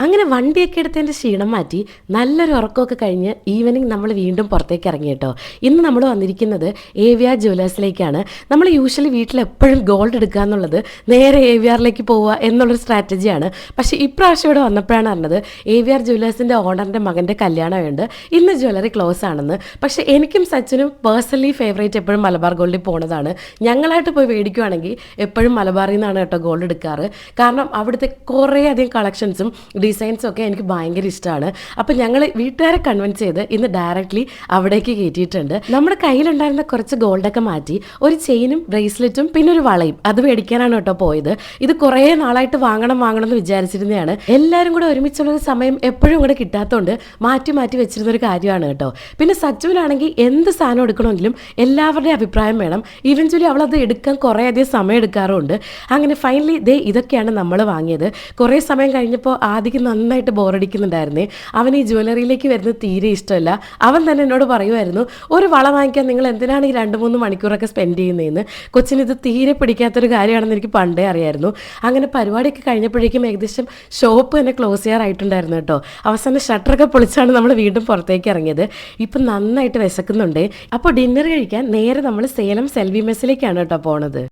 അങ്ങനെ വണ്ടിയൊക്കെ എടുത്തതിൻ്റെ ക്ഷീണം മാറ്റി നല്ലൊരു ഉറക്കമൊക്കെ കഴിഞ്ഞ് ഈവനിങ് നമ്മൾ വീണ്ടും പുറത്തേക്ക് ഇറങ്ങി കേട്ടോ. ഇന്ന് നമ്മൾ വന്നിരിക്കുന്നത് AVR ജ്വല്ലേഴ്സിലേക്കാണ്. നമ്മൾ യൂഷ്വലി വീട്ടിൽ എപ്പോഴും ഗോൾഡ് എടുക്കുക എന്നുള്ളത് നേരെ AVRലേക്ക് പോവുക എന്നുള്ളൊരു സ്ട്രാറ്റജിയാണ്. പക്ഷേ ഇപ്രാവശ്യം ഇവിടെ വന്നപ്പോഴാണ് അറിഞ്ഞത് AVR ജ്വല്ലേഴ്സിൻ്റെ ഓണറിൻ്റെ മകൻ്റെ കല്യാണമുണ്ട്, ഇന്ന് ജ്വല്ലറി ക്ലോസ് ആണെന്ന്. പക്ഷേ എനിക്കും സച്ചിനും പേഴ്സണലി ഫേവറേറ്റ് എപ്പോഴും മലബാർ ഗോൾഡിൽ പോകുന്നതാണ്. ഞങ്ങളായിട്ട് പോയി മേടിക്കുകയാണെങ്കിൽ എപ്പോഴും മലബാറിൽ നിന്നാണ് കേട്ടോ ഗോൾഡ് എടുക്കാറ്. കാരണം അവിടുത്തെ കുറേയധികം കളക്ഷൻസും ഡിസൈൻസും ഒക്കെ എനിക്ക് ഭയങ്കര ഇഷ്ടമാണ്. അപ്പോൾ ഞങ്ങൾ വീട്ടുകാരെ കൺവിൻസ് ചെയ്ത് ഇന്ന് ഡയറക്റ്റ്ലി അവിടേക്ക് കയറ്റിയിട്ടുണ്ട്. നമ്മുടെ കയ്യിലുണ്ടായിരുന്ന കുറച്ച് ഗോൾഡൊക്കെ മാറ്റി ഒരു ചെയിനും ബ്രേസ്ലെറ്റും പിന്നെ ഒരു വളയും അത് മേടിക്കാനാണ് കേട്ടോ പോയത്. ഇത് കുറേ നാളായിട്ട് വാങ്ങണം എന്ന് വിചാരിച്ചിരുന്നതാണ്. എല്ലാവരും കൂടെ ഒരുമിച്ചുള്ളൊരു സമയം എപ്പോഴും കൂടെ കിട്ടാത്തതുകൊണ്ട് മാറ്റി മാറ്റി വെച്ചിരുന്നൊരു കാര്യമാണ് കേട്ടോ. പിന്നെ സച്ചുവിനാണെങ്കിൽ എന്ത് സാധനം എടുക്കണമെങ്കിലും എല്ലാവരുടെയും അഭിപ്രായം വേണം. ഇവൻച്വലി അവളത് എടുക്കാൻ കുറേയധികം സമയം എടുക്കാറുമുണ്ട്. അങ്ങനെ ഫൈനലി ഇതൊക്കെയാണ് നമ്മൾ വാങ്ങിയത്. കുറേ സമയം കഴിഞ്ഞപ്പോൾ ആദ്യം നന്നായിട്ട് ബോറടിക്കുന്നുണ്ടായിരുന്നേ. അവൻ ഈ ജ്വല്ലറിയിലേക്ക് വരുന്നത് തീരെ ഇഷ്ടമല്ല. അവൻ തന്നെ എന്നോട് പറയുമായിരുന്നു, ഒരു വള വാങ്ങിക്കാൻ നിങ്ങൾ എന്തിനാണ് ഈ 2-3 മണിക്കൂറൊക്കെ സ്പെൻഡ് ചെയ്യുന്നതെന്ന്. കൊച്ചിന് ഇത് തീരെ പിടിക്കാത്തൊരു കാര്യമാണെന്ന് എനിക്ക് പണ്ടേ അറിയായിരുന്നു. അങ്ങനെ പരിപാടിയൊക്കെ കഴിഞ്ഞപ്പോഴേക്കും ഏകദേശം ഷോപ്പ് തന്നെ ക്ലോസ് ചെയ്യാറായിട്ടുണ്ടായിരുന്നു കേട്ടോ. അവസാനം ഷട്ടറൊക്കെ പൊളിച്ചാണ് നമ്മൾ വീണ്ടും പുറത്തേക്ക് ഇറങ്ങിയത്. ഇപ്പം നന്നായിട്ട് വിശക്കുന്നുണ്ട്. അപ്പോൾ ഡിന്നർ കഴിക്കാൻ നേരെ നമ്മൾ സേലം സെൽവി മെസ്സിലേക്കാണ് കേട്ടോ പോണത്.